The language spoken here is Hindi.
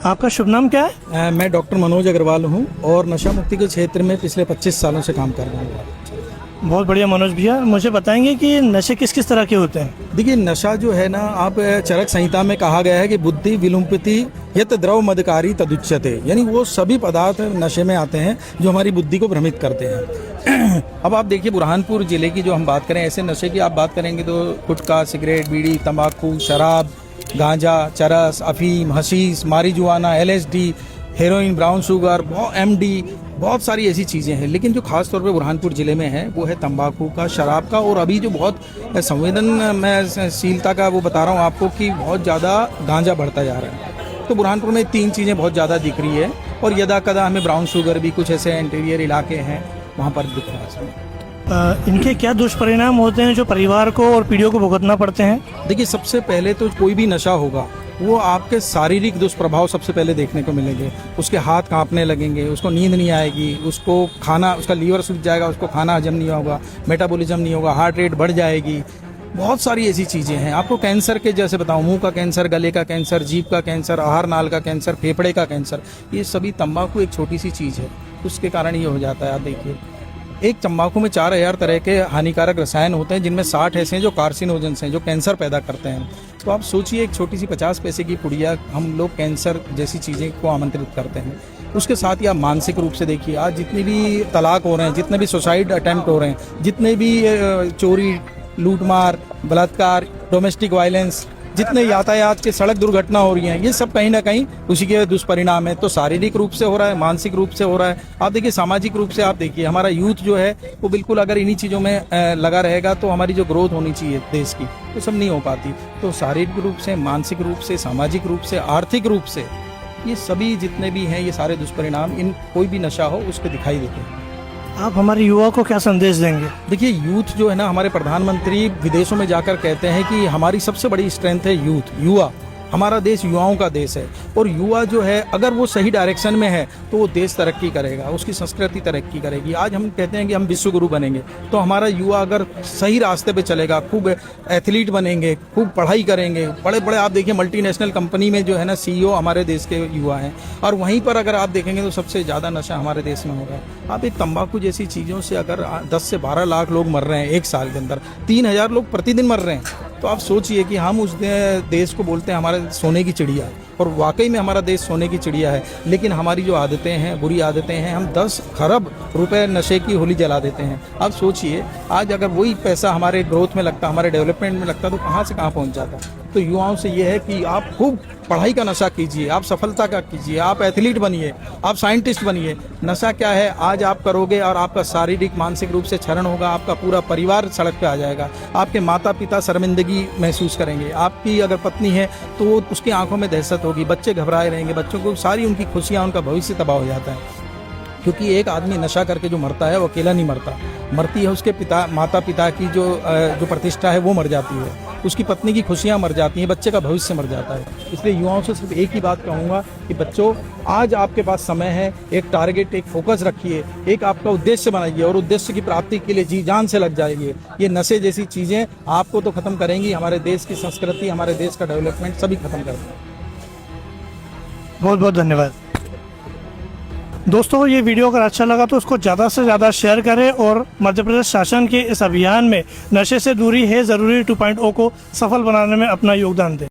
आपका शुभ नाम क्या है? मैं डॉक्टर मनोज अग्रवाल हूं और नशा मुक्ति के क्षेत्र में पिछले 25 सालों से काम कर रहा हूं। बहुत बढ़िया मनोज भैया, मुझे बताएंगे कि नशे किस किस तरह के होते हैं? देखिए, नशा जो है ना, आप चरक संहिता में कहा गया है कि बुद्धि विलुम्पति यत द्रव मदकारी तदुच्यते, यानी वो सभी पदार्थ नशे में आते हैं जो हमारी बुद्धि को भ्रमित करते हैं। अब आप देखिए, बुरहानपुर जिले की जो हम बात करें, ऐसे नशे की आप बात करेंगे तो गुटखा, सिगरेट, बीड़ी, तंबाकू, शराब, गांजा, चरस, अफीम, hashish, marijuana, LSD, heroin, brown sugar, MD, बहुत सारी ऐसी चीज़ें हैं। लेकिन जो खास तौर पे बुरहानपुर ज़िले में है वो है तंबाकू का, शराब का, और अभी जो बहुत संवेदनशीलता का वो बता रहा हूँ आपको कि बहुत ज़्यादा गांजा बढ़ता जा रहा है। तो बुरहानपुर में 3 चीज़ें बहुत ज़्यादा दिख रही है, और यदा कदा हमें ब्राउन शुगर भी, कुछ ऐसे इंटीरियर इलाके हैं वहाँ पर दिख रहा है। इनके क्या दुष्परिणाम होते हैं जो परिवार को और पीढ़ियों को भुगतना पड़ते हैं? देखिए, सबसे पहले तो कोई भी नशा होगा वो आपके शारीरिक दुष्प्रभाव सबसे पहले देखने को मिलेंगे। उसके हाथ कांपने लगेंगे, उसको नींद नहीं आएगी, उसको खाना, उसका लीवर सूख जाएगा, उसको खाना हजम नहीं होगा, मेटाबॉलिज्म नहीं होगा, हार्ट रेट बढ़ जाएगी। बहुत सारी ऐसी चीज़ें हैं। आपको कैंसर के जैसे बताऊं, मुंह का कैंसर, गले का कैंसर, जीभ का कैंसर, आहार नाल का कैंसर, फेफड़े का कैंसर, ये सभी तंबाकू एक छोटी सी चीज़ है, उसके कारण ये हो जाता है। आप देखिए, एक तंबाकू में 4000 तरह के हानिकारक रसायन होते हैं, जिनमें 60 ऐसे हैं जो कार्सिनोजेंस हैं, जो कैंसर पैदा करते हैं। तो आप सोचिए, एक छोटी सी 50 पैसे की पुड़िया हम लोग कैंसर जैसी चीज़ें को आमंत्रित करते हैं। उसके साथ ही आप मानसिक रूप से देखिए, आज जितने भी तलाक हो रहे हैं, जितने भी सुसाइड अटेम्प्ट हो रहे हैं, जितने भी चोरी, लूटमार, बलात्कार, डोमेस्टिक वायलेंस, जितने यातायात के सड़क दुर्घटना हो रही हैं, ये सब कहीं ना कहीं उसी के दुष्परिणाम है। तो शारीरिक रूप से हो रहा है, मानसिक रूप से हो रहा है। आप देखिए, सामाजिक रूप से आप देखिए, हमारा यूथ जो है वो बिल्कुल अगर इन्हीं चीज़ों में लगा रहेगा तो हमारी जो ग्रोथ होनी चाहिए देश की, तो सब नहीं हो पाती। तो शारीरिक रूप से, मानसिक रूप से, सामाजिक रूप से, आर्थिक रूप से, ये सभी जितने भी हैं, ये सारे दुष्परिणाम इन कोई भी नशा हो उसके दिखाई देते हैं। आप हमारे युवा को क्या संदेश देंगे? देखिए, यूथ जो है ना, हमारे प्रधानमंत्री विदेशों में जाकर कहते हैं कि हमारी सबसे बड़ी स्ट्रेंथ है यूथ, युवा। हमारा देश युवाओं का देश है, और युवा जो है अगर वो सही डायरेक्शन में है तो वो देश तरक्की करेगा, उसकी संस्कृति तरक्की करेगी। आज हम कहते हैं कि हम विश्व गुरु बनेंगे, तो हमारा युवा अगर सही रास्ते पे चलेगा, खूब एथलीट बनेंगे, खूब पढ़ाई करेंगे, बड़े बड़े आप देखिए मल्टीनेशनल कंपनी में जो है ना CEO हमारे देश के युवा हैं। और वहीं पर अगर आप देखेंगे तो सबसे ज़्यादा नशा हमारे देश में हो रहा है। आप एक तंबाकू जैसी चीज़ों से अगर 10 से 12 लाख लोग मर रहे हैं एक साल के अंदर, 3000 लोग प्रतिदिन मर रहे हैं, तो आप सोचिए कि हम उस देश को बोलते हैं हमारे सोने की चिड़िया, और वाकई में हमारा देश सोने की चिड़िया है। लेकिन हमारी जो आदतें हैं, बुरी आदतें हैं, हम 10 खरब रुपए नशे की होली जला देते हैं। आप सोचिए, आज अगर वही पैसा हमारे ग्रोथ में लगता, हमारे डेवलपमेंट में लगता, तो कहाँ से कहाँ पहुँच जाता। तो युवाओं से ये है कि आप खूब पढ़ाई का नशा कीजिए, आप सफलता का कीजिए, आप एथलीट बनिए, आप साइंटिस्ट बनिए। नशा क्या है, आज आप करोगे और आपका शारीरिक मानसिक रूप से क्षरण होगा, आपका पूरा परिवार सड़क पे आ जाएगा, आपके माता पिता शर्मिंदगी महसूस करेंगे, आपकी अगर पत्नी है तो उसकी आंखों में दहशत होगी, बच्चे घबराए रहेंगे, बच्चों को सारी उनकी खुशियाँ, उनका भविष्य तबाह हो जाता है। क्योंकि एक आदमी नशा करके जो मरता है वो अकेला नहीं मरता, मरती है उसके माता पिता की जो प्रतिष्ठा है वो मर जाती है, उसकी पत्नी की खुशियां मर जाती हैं, बच्चे का भविष्य मर जाता है। इसलिए युवाओं से सिर्फ एक ही बात कहूँगा कि बच्चों, आज आपके पास समय है, एक टारगेट, एक फोकस रखिए, एक आपका उद्देश्य बनाइए, और उद्देश्य की प्राप्ति के लिए जी जान से लग जाइए। ये नशे जैसी चीज़ें आपको तो खत्म करेंगी, हमारे देश की संस्कृति, हमारे देश का डेवलपमेंट सभी खत्म कर देंगे। बहुत बहुत धन्यवाद दोस्तों। ये वीडियो अगर अच्छा लगा तो उसको ज़्यादा से ज़्यादा शेयर करें, और मध्य प्रदेश शासन के इस अभियान में नशे से दूरी है ज़रूरी 2.0 को सफल बनाने में अपना योगदान दें।